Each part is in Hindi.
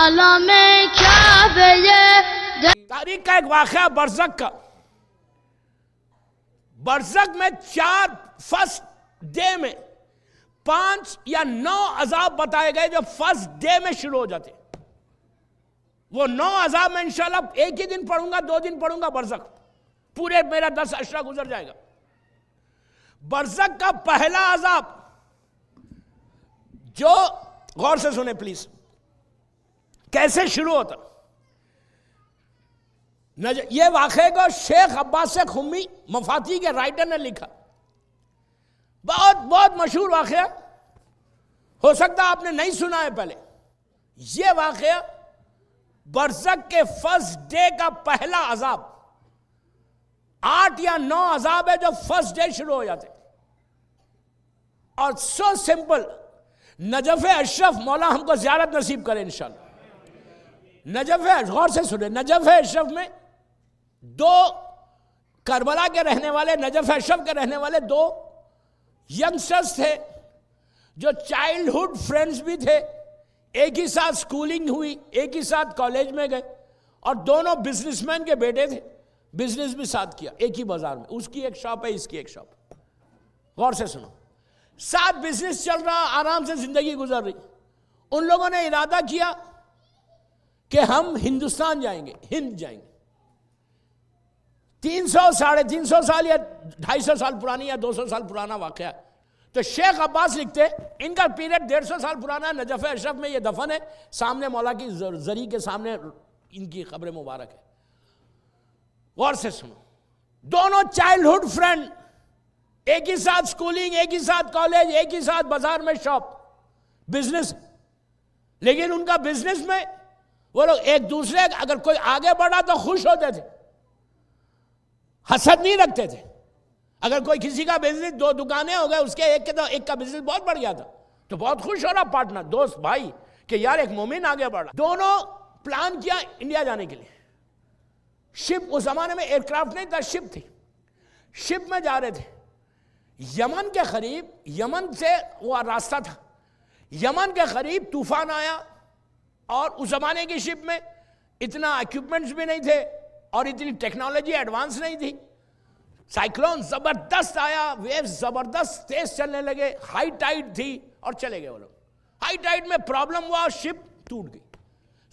आलम में क्या ये तारीख का एक वाक़या बरज़क का। बरज़क में फर्स्ट डे में 5 या 9 अजाब बताए गए जो फर्स्ट डे में शुरू हो जाते। वो 9 अजाब में इंशाल्लाह एक ही दिन पढ़ूंगा, 2 दिन पढ़ूंगा बरज़क, पूरे मेरा 10 अशरा गुजर जाएगा। बरज़क का पहला अजाब जो, गौर से सुने प्लीज, कैसे शुरू होता। ये वाक़े को शेख अब्बास खुम्मी मफाती के राइटर ने लिखा। बहुत बहुत मशहूर वाक़या, हो सकता है आपने नहीं सुना है पहले। ये वाक़या बरज़क के फर्स्ट डे का पहला अजाब, 8 या 9 अजाब है जो फर्स्ट डे शुरू हो जाते। और सो सिंपल, नजफ़ अशरफ, मौला हमको ज़ियारत नसीब करे इंशाल्लाह। नजफ़, गौर से सुने, नजफ़ अशरफ में 2 करबला के रहने वाले, नजफ़ अशरफ के रहने वाले 2 यंगस्टर्स थे जो चाइल्डहुड फ्रेंड्स भी थे। एक ही साथ स्कूलिंग हुई, एक ही साथ कॉलेज में गए, और दोनों बिजनेसमैन के बेटे थे। बिजनेस भी साथ किया एक ही बाजार में। उसकी एक शॉप है, इसकी एक शॉप। गौर से सुनो, साथ बिजनेस चल रहा, आराम से जिंदगी गुजर रही। उन लोगों ने इरादा किया कि हम हिंदुस्तान जाएंगे, हिंद जाएंगे। 300 साढ़े 300 साल या 250 साल पुरानी या 200 साल पुराना वाक़या। तो शेख अब्बास लिखते, इनका पीरियड 150 साल पुराना है। नजफ़ अशरफ में ये दफन है, सामने मौला की जरी के सामने इनकी खबर मुबारक है। गौर से सुनो, दोनों चाइल्डहुड फ्रेंड, एक ही साथ स्कूलिंग, एक ही साथ कॉलेज, एक ही साथ बाजार में शॉप, बिजनेस। लेकिन उनका बिजनेस में वो लोग एक दूसरे, अगर कोई आगे बढ़ा तो खुश होते थे, हसद नहीं रखते थे। अगर कोई किसी का बिजनेस 2 दुकानें हो गए, उसके एक का बिजनेस बहुत बढ़ गया था तो बहुत खुश हो रहा पार्टनर, दोस्त, भाई, कि यार एक मोमिन आगे बढ़ा। दोनों प्लान किया इंडिया जाने के लिए। शिप, उस जमाने में एयरक्राफ्ट नहीं था, शिप थी। शिप में जा रहे थे। यमन के करीब, यमन से वो रास्ता था, यमन के करीब तूफान आया। और उस जमाने की शिप में इतना इक्विपमेंट्स भी नहीं थे और इतनी टेक्नोलॉजी एडवांस नहीं थी। साइक्लोन जबरदस्त आया, वेव्स जबरदस्त तेज चलने लगे, हाई टाइड थी और चले गए वो लोग। हाई टाइड में प्रॉब्लम हुआ, शिप टूट गई।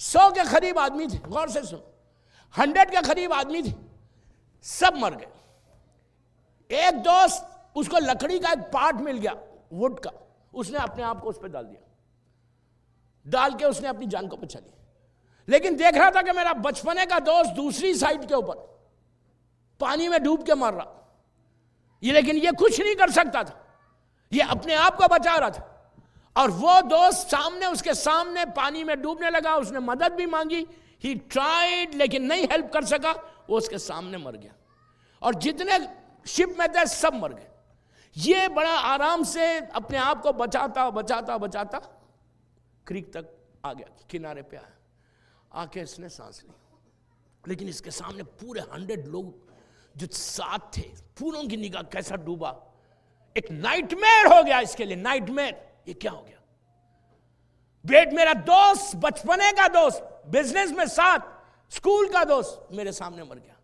100 के करीब आदमी थे, गौर से सुनो, 100 के करीब आदमी थे, सब मर गए। एक दोस्त, उसको लकड़ी का एक पार्ट मिल गया, वुड का, उसने अपने आप को उस पर डाल दिया, डाल के उसने अपनी जान को बचा ली। लेकिन देख रहा था कि मेरा बचपने का दोस्त दूसरी साइड के ऊपर पानी में डूब के मर रहा ये, लेकिन ये कुछ नहीं कर सकता था, ये अपने आप को बचा रहा था। और वो दोस्त सामने, उसके सामने पानी में डूबने लगा, उसने मदद भी मांगी, ही ट्राइड, लेकिन नहीं हेल्प कर सका, वो उसके सामने मर गया। और जितने शिप में थे सब मर गए। ये बड़ा आराम से अपने आप को बचाता बचाता बचाता क्रीक तक आ गया, किनारे पे आया, आके इसने सांस ली। लेकिन इसके सामने पूरे 100 लोग जो साथ थे, पूरों की निगाह कैसा डूबा। एक नाइटमेयर हो गया इसके लिए, नाइटमेयर। ये क्या हो गया? बेट, मेरा दोस्त, बचपने का दोस्त, बिजनेस में साथ, स्कूल का दोस्त मेरे सामने मर गया।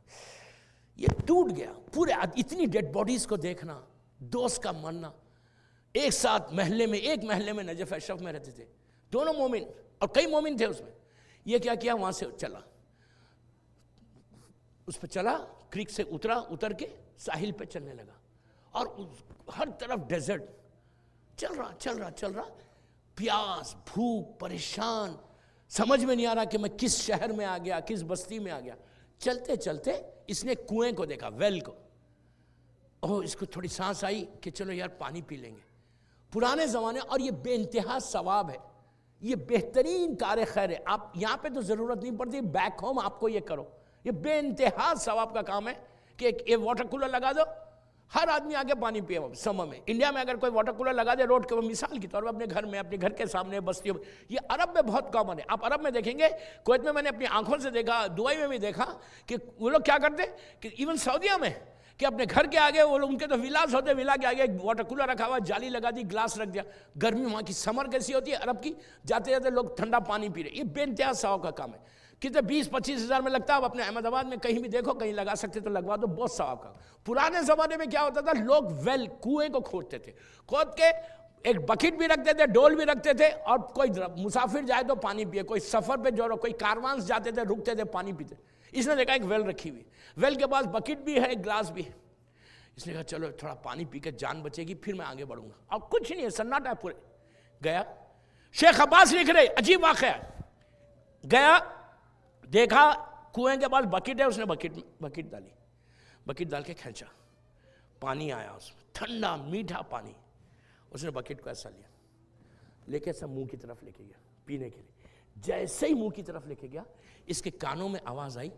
ये टूट गया। पूरे इतनी डेड बॉडीज को देखना, दोस्त का मरना, एक साथ महल्ले में, एक महल्ले में नजफ़ अशरफ में रहते थे दोनों मोमिन, और कई मोमिन थे उसमें। ये क्या किया, वहां से चला, उस पर चला, क्रीक से उतरा, उतर के साहिल पे चलने लगा। और हर तरफ डेजर्ट, चल रहा चल रहा चल रहा, प्यास, भूख, परेशान, समझ में नहीं आ रहा कि मैं किस शहर में आ गया, किस बस्ती में आ गया। चलते चलते इसने कुएं को देखा, वेल को। ओह, इसको थोड़ी सांस आई कि चलो यार पानी पी लेंगे। पुराने ज़माने, और ये बेइंतहा सवाब है, ये बेहतरीन कार खैर है। आप यहाँ पे तो ज़रूरत नहीं पड़ती, बैक होम आपको ये करो। ये बेइंतहा सवाब का काम है कि एक वाटर कूलर लगा दो, हर आदमी आके पानी पिए समर में। इंडिया में अगर कोई वाटर कूलर लगा दे रोड के, मिसाल की तौर पर अपने घर में, अपने घर के सामने, बस्तियों में, ये अरब में बहुत कॉमन है। आप अरब में देखेंगे, कुवैत में मैंने अपनी आंखों से देखा, दुबई में भी देखा कि वो लोग क्या करते कि इवन सऊदीया में कि अपने घर के आगे, वो लोग उनके तो विलास होते, विला के आगे एक वाटर कूलर रखा हुआ, जाली लगा दी, ग्लास रख दिया। गर्मी वहाँ की समर कैसी होती है अरब की, जाते जाते लोग ठंडा पानी पी रहे। ये बेइंतहा सवाब का काम है। कितने 20-25 हज़ार में लगता है। अब अपने अहमदाबाद में कहीं भी देखो, कहीं लगा सकते तो लगवा दो, बहुत सवाब का। पुराने ज़माने में क्या होता था, लोग वेल कुएं को खोदते थे, खोद के एक बकेट भी रखते थे, डोल भी रखते थे, और कोई मुसाफिर जाए तो पानी पिए, कोई सफ़र पे जो कोई कारवान जाते थे, रुकते थे, पानी पीते। इसने देखा एक वेल रखी हुई, वेल के पास बकेट भी है, एक ग्लास भी है। इसने कहा चलो थोड़ा पानी पी के जान बचेगी, फिर मैं आगे बढ़ूंगा। अब कुछ नहीं है, सन्नाटा है पूरे। गया, शेख अब्बास लिख रहे, अजीब वाक़या। गया, देखा कुएं के पास बकेट है, उसने बकेट डाली, बकेट डाल के खींचा, पानी आया उसमें, ठंडा मीठा पानी। उसने बकेट को ऐसा लिया, लेके सब मुंह की तरफ लेके गया पीने के लिए। जैसे ही मुंह की तरफ लेके गया, इसके कानों में आवाज आई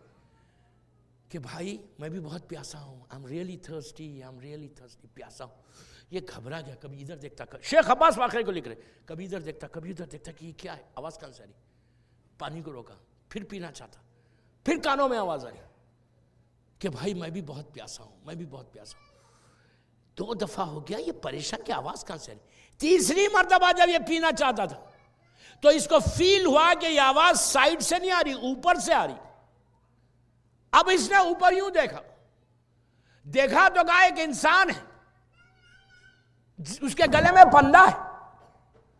कि भाई मैं भी बहुत प्यासा हूं, आई एम रियली थर्स्टी, प्यासा हूं। ये घबरा गया, कभी इधर देखता, शेख अब्बास वाक़े को लिख रहे, कभी इधर देखता, कभी उधर देखता कि ये क्या है, आवाज कहां से आ रही। पानी को रोका, फिर पीना चाहता, फिर कानों में आवाज आ रही कि भाई मैं भी बहुत प्यासा हूं। 2 दफा हो गया, ये परेशान की आवाज कहां से आ रही। तीसरी मर्तबा जब ये पीना चाहता था, तो इसको फील हुआ कि ये आवाज साइड से नहीं आ रही, ऊपर से आ रही। अब इसने ऊपर यूं देखा तो कहा एक इंसान है, उसके गले में फंदा है,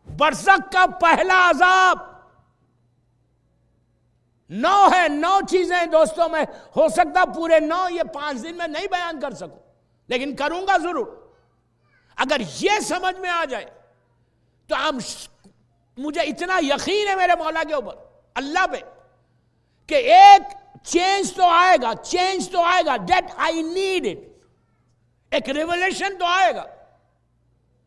बरसक का पहला अजाब। 9 है, 9 चीजें दोस्तों में, हो सकता पूरे 9 ये 5 दिन में नहीं बयान कर सकूं, लेकिन करूंगा जरूर। अगर ये समझ में आ जाए तो मुझे इतना यकीन है मेरे मौला के ऊपर, अल्लाह पे, कि एक चेंज तो आएगा, दैट आई नीड इट। एक रिवलेशन तो आएगा।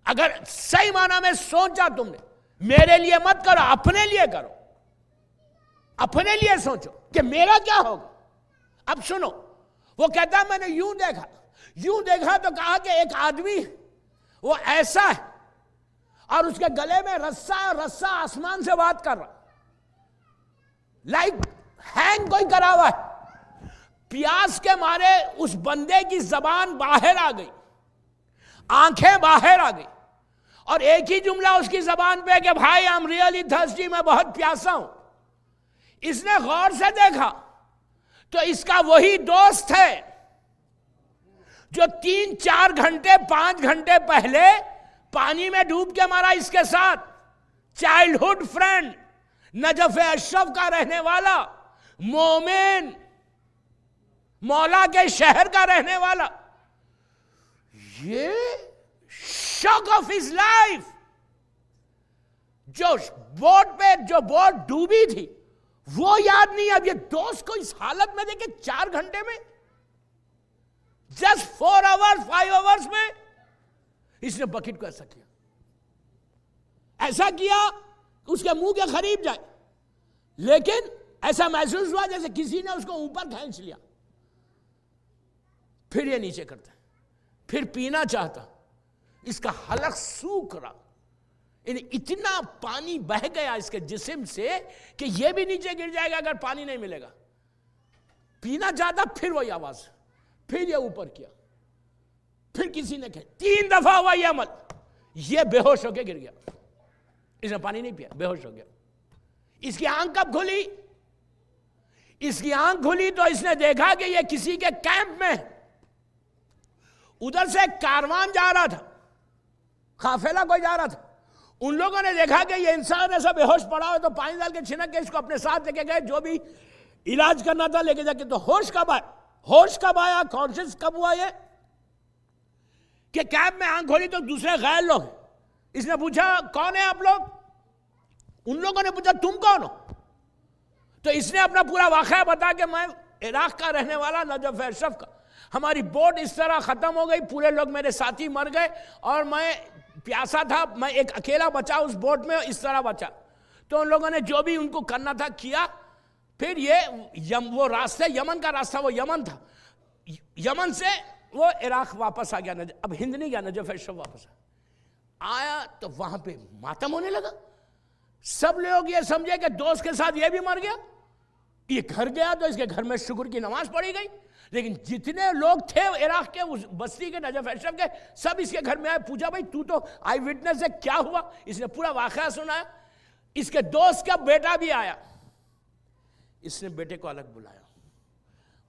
अगर सही माना में सोचा तुमने, मेरे लिए मत करो, अपने लिए करो, अपने लिए सोचो कि मेरा क्या होगा। अब सुनो, वो कहता है मैंने यूं देखा तो कहा कि एक आदमी वो ऐसा है, और उसके गले में रस्सा आसमान से बात कर रहा, लाइक हैंग कोई करा हुआ है। प्यास के मारे उस बंदे की जबान बाहर आ गई, आंखें बाहर आ गई, और एक ही जुमला उसकी जबान पे कि भाई आई एम रियली थर्स्टी, मैं बहुत प्यासा हूं। इसने गौर से देखा तो इसका वही दोस्त है जो 3-4 घंटे 5 घंटे पहले पानी में डूब के मारा इसके साथ। चाइल्डहुड फ्रेंड, नजफ अशरफ का रहने वाला, मोमिन, मौला के शहर का रहने वाला। ये शॉक ऑफ हिज लाइफ। जो बोट डूबी थी वो याद नहीं। अब ये दोस्त को इस हालत में देखे 4 घंटे में, जस्ट 4 आवर्स 5 आवर्स में इसने बकेट को ऐसा किया उसके मुंह के करीब जाए, लेकिन ऐसा महसूस हुआ जैसे किसी ने उसको ऊपर खींच लिया। फिर ये नीचे करता, फिर पीना चाहता, इसका हलक सूख रहा, इतना पानी बह गया इसके जिस्म से कि यह भी नीचे गिर जाएगा अगर पानी नहीं मिलेगा। पीना चाहता, फिर वही आवाज, फिर ये ऊपर किया, फिर किसी ने कहा 3 दफा हुआ यह अमल, ये बेहोश होकर गिर गया। इसने पानी नहीं पिया, बेहोश हो गया। इसकी आंख कब खुली? इसकी आंख खुली तो इसने देखा कि ये किसी के कैंप में है। उधर से कारवान जा रहा था, काफिला कोई जा रहा था। उन लोगों ने देखा कि ये इंसान ऐसा बेहोश पड़ा हो, तो पानी डाल के छिनक के इसको अपने साथ लेके गए, जो भी इलाज करना था लेके जाके। तो होश कब आया, कॉन्शियस कब हुआ ये कि कैंप में आंख खोली तो दूसरे गैर लोग। इसने पूछा कौन है आप लोग? उन लोगों ने पूछा तुम कौन हो? तो इसने अपना पूरा वाकया बता कि मैं इराक का रहने वाला नजफ अशरफ का, हमारी बोट इस तरह खत्म हो गई, पूरे लोग मेरे साथी मर गए और मैं प्यासा था, मैं एक अकेला बचा उस बोट में, इस तरह बचा। तो उन लोगों ने जो भी उनको करना था किया। फिर ये वो रास्ते, यमन का रास्ता, वो यमन था, यमन से वो इराक वापस आ गया, अब हिंद नहीं गया, नजफ अशरफ वापस आया। तो वहां पे मातम होने लगा। सब लोग ये समझे कि दोस्त के साथ ये भी मर गया, ये घर गया तो इसके घर में शुक्र की नमाज पढ़ी गई, लेकिन जितने लोग थे इराक के उस बस्ती के नजफ अशरफ के, सब इसके घर में आए, पूछा भाई तू तो आई विटनेस है, क्या हुआ? इसने पूरा वाकया सुनाया। इसके दोस्त का बेटा भी आया, इसने बेटे को अलग बुलाया,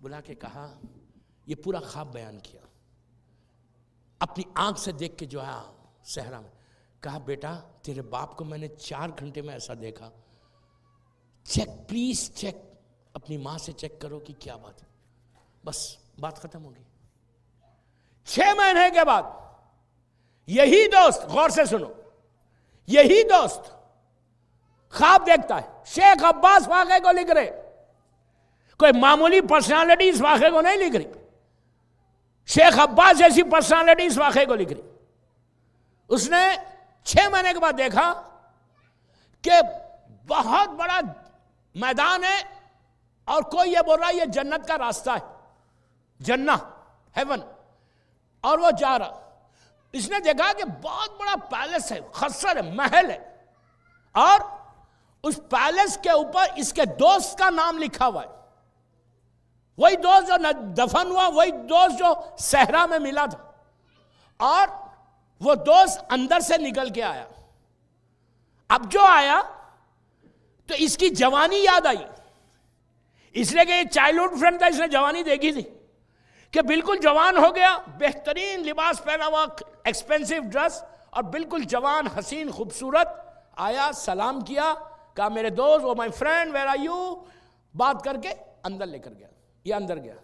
बुला के कहा, ये पूरा ख्वाब बयान किया, अपनी आंख से देख के जो आया सहरा में, कहा बेटा तेरे बाप को मैंने 4 घंटे में ऐसा देखा, चेक प्लीज चेक, अपनी मां से चेक करो कि क्या बात है। बस बात खत्म हो गई। 6 महीने के बाद यही दोस्त, गौर से सुनो, यही दोस्त ख्वाब देखता है। शेख अब्बास वाक़े को लिख रहे, कोई मामूली पर्सनालिटी इस वाक़े को नहीं लिख रही, शेख अब्बास जैसी पर्सनालिटी इस वाक़े को लिख रही। उसने 6 महीने के बाद देखा कि बहुत बड़ा मैदान है और कोई ये बोल रहा है ये जन्नत का रास्ता है, जन्नत हेवन, और वो जा रहा। इसने देखा कि बहुत बड़ा पैलेस है, खसर है, महल है, और उस पैलेस के ऊपर इसके दोस्त का नाम लिखा हुआ है। वही दोस्त जो दफन हुआ, वही दोस्त जो सहरा में मिला था, और वो दोस्त अंदर से निकल के आया। अब जो आया तो इसकी जवानी याद आई, इसलिए कि ये चाइल्डहुड फ्रेंड था, इसने जवानी देखी थी कि बिल्कुल जवान हो गया, बेहतरीन लिबास पहना हुआ, एक्सपेंसिव ड्रेस, और बिल्कुल जवान, हसीन, खूबसूरत। आया, सलाम किया, कहा मेरे दोस्त, वो my friend, where are you, बात करके अंदर लेकर गया। ये अंदर गया,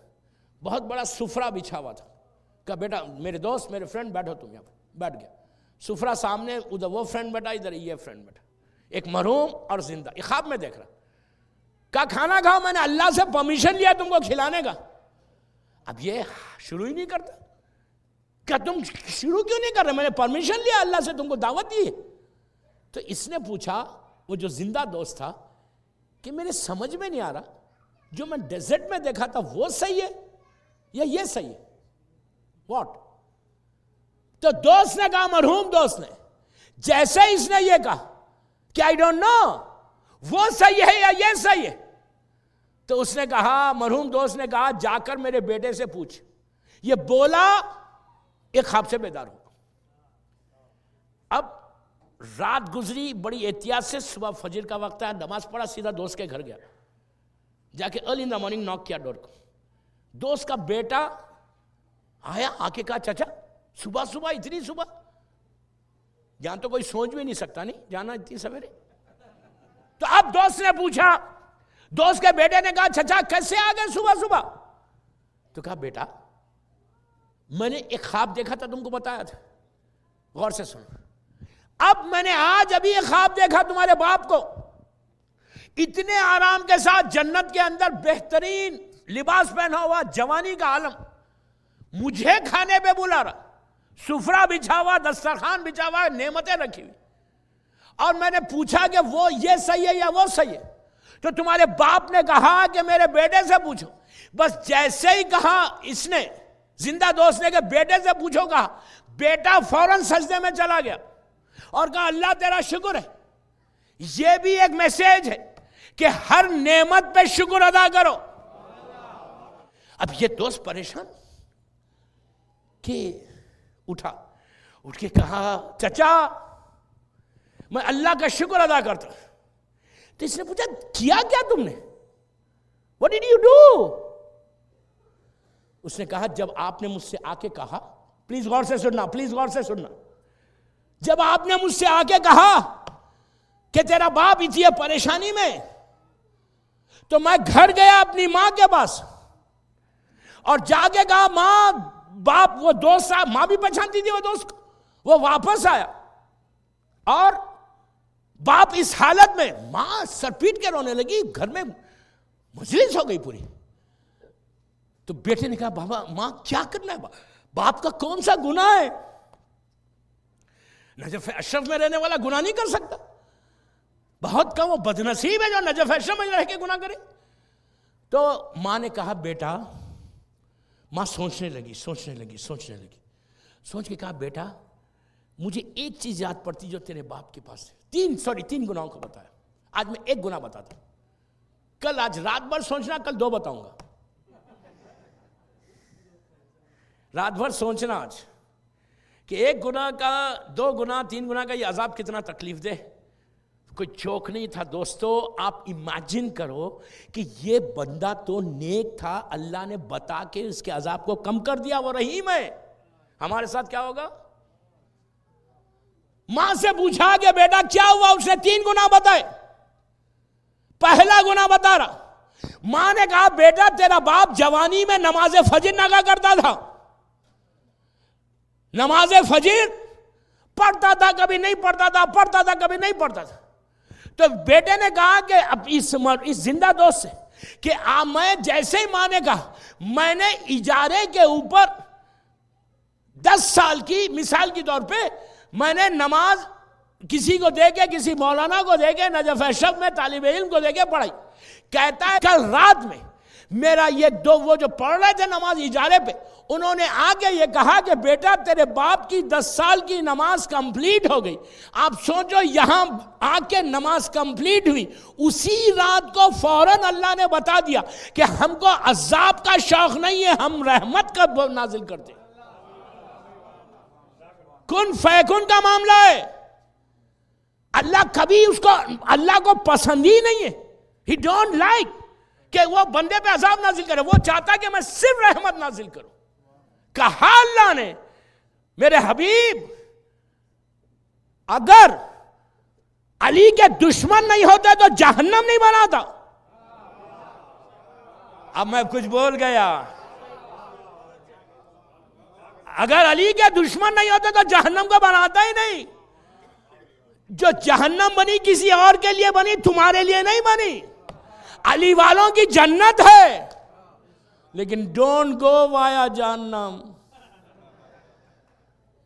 बहुत बड़ा सुफरा बिछा हुआ था, कहा बेटा मेरे दोस्त, मेरे फ्रेंड, बैठो तुम यहाँ पर। बैठ गया, सुफरा सामने, उधर वो फ्रेंड बैठा, इधर ये फ्रेंड बैठा, एक मरहूम और जिंदा, ये ख्वाब में देख रहा। कहा खाना खाओ, मैंने अल्लाह से परमिशन लिया तुमको खिलाने का। अब ये शुरू ही नहीं करता, क्या तुम शुरू क्यों नहीं कर रहे? मैंने परमिशन लिया, अल्लाह से तुमको दावत दी है। तो इसने पूछा, वो जो जिंदा दोस्त था, कि मेरे समझ में नहीं आ रहा, जो मैं डेजर्ट में देखा था वो सही है या ये सही है? व्हाट? तो दोस्त ने कहा, मरहूम दोस्त ने, जैसे इसने ये कहा कि आई डोंट नो वो सही है या ये सही है, तो उसने कहा, मरहूम दोस्त ने कहा, जाकर मेरे बेटे से पूछ। ये बोला, एक ख्वाब से बेदार हुआ। अब रात गुजरी, बड़ी एहतियात से, सुबह फजर का वक्त है, नमाज पढ़ा, सीधा दोस्त के घर गया, जाके early in the morning knock किया डोर को। दोस्त का बेटा आया, आके कहा चाचा सुबह सुबह, इतनी सुबह, यहां तो कोई सोच भी नहीं सकता नहीं जाना इतनी सवेरे। तो अब दोस्त ने पूछा, दोस्त के बेटे ने कहा चाचा कैसे आ गए सुबह सुबह? तो कहा बेटा मैंने एक ख्वाब देखा था, तुमको बताया था, गौर से सुनो। अब मैंने आज अभी एक ख्वाब देखा तुम्हारे बाप को, इतने आराम के साथ जन्नत के अंदर बेहतरीन लिबास पहना हुआ, जवानी का आलम, मुझे खाने पे बुला रहा, सुफरा बिछा हुआ, दस्तरखान बिछा हुआ, नेमतें रखी हुई, और मैंने पूछा कि वो ये सही है या वो सही है, तो तुम्हारे बाप ने कहा कि मेरे बेटे से पूछो। बस जैसे ही कहा इसने, जिंदा दोस्त ने, कि बेटे से पूछो, कहा बेटा फौरन सजदे में चला गया और कहा अल्लाह तेरा शुक्र है। यह भी एक मैसेज है कि हर नेमत पे शुक्र अदा करो। अब ये दोस्त परेशान कि उठा, उठ के कहा चाचा मैं अल्लाह का शुक्र अदा करता। तो इसने पूछा किया क्या तुमने, व्हाट डिड यू डू? उसने कहा जब आपने मुझसे आके कहा, प्लीज गौर से सुनना, प्लीज गौर से सुनना, जब आपने मुझसे आके कहा कि तेरा बाप इतनी परेशानी में, तो मैं घर गया अपनी मां के पास और जाके कहा मां, बाप, वो दोस्त साहब, मां भी पहचानती थी वो दोस्त को, वो वापस आया और बाप इस हालत में, मां सर पीट के रोने लगी, घर में मजलिस हो गई पूरी। तो बेटे ने कहा बाबा मां क्या करना है, बाप का कौन सा गुनाह है, नजफ अशरफ में रहने वाला गुनाह नहीं कर सकता, बहुत कम वो बदनसीब है जो नजफ अशरफ में रह के गुनाह करे। तो मां ने कहा बेटा, मां सोचने लगी, सोच के कहा बेटा मुझे एक चीज याद पड़ती जो तेरे बाप के पास है, तीन गुनाहों को बताया, आज मैं एक गुनाह बताता हूं। कल आज रात भर सोचना, कल 2 बताऊंगा। रात भर सोचना आज कि 1 गुना का, 2 गुना, 3 गुना का ये अजाब कितना तकलीफ दे। कोई चौक नहीं था दोस्तों। आप इमेजिन करो कि ये बंदा तो नेक था, अल्लाह ने बता के इसके अजाब को कम कर दिया, वो रहीम है। हमारे साथ क्या होगा? मां से पूछा कि बेटा क्या हुआ, उसने 3 गुना बताए, पहला गुना बता रहा। मां ने कहा बेटा तेरा बाप जवानी में नमाज फजर नगा करता था, नमाज फजर पढ़ता था, कभी नहीं पढ़ता था, पढ़ता था, कभी नहीं पढ़ता था। तो बेटे ने कहा कि अब इस जिंदा दोस्त से कि मैं जैसे ही मां ने कहा, मैंने इजारे के ऊपर 10 साल की, मिसाल के तौर पे मैंने नमाज किसी को देके, किसी मौलाना को देके, नजफ शब में तालिब इल्म को देके पढ़ाई। कहता है कल रात में मेरा ये 2 वो जो पढ़ रहे थे नमाज इजारे पे, उन्होंने आके ये कहा कि बेटा तेरे बाप की 10 साल की नमाज कंप्लीट हो गई। आप सोचो, यहां आके नमाज कंप्लीट हुई, उसी रात को फौरन अल्लाह ने बता दिया कि हमको अजाब का शौक नहीं है, हम रहमत का नाजिल करते। कुन फैकुन का मामला है। अल्लाह कभी उसको, अल्लाह को पसंद ही नहीं है, ही डोंट लाइक कि वो बंदे पे अजाब नाजिल करे। वो चाहता कि मैं सिर्फ रहमत नाजिल करूं। कहा अल्लाह ने, मेरे हबीब अगर अली के दुश्मन नहीं होते तो जहन्नम नहीं बनाता। अब मैं कुछ बोल गया। अगर अली के दुश्मन नहीं होते तो जहन्नम को बनाता ही नहीं। जो जहन्नम बनी किसी और के लिए बनी, तुम्हारे लिए नहीं बनी। अली वालों की जन्नत है, लेकिन डोंट गो वाया जहन्नम।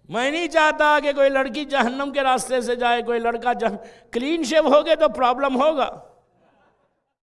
मैं नहीं चाहता कि कोई लड़की जहन्नम के रास्ते से जाए, कोई लड़का क्लीन शेव हो गए तो प्रॉब्लम होगा।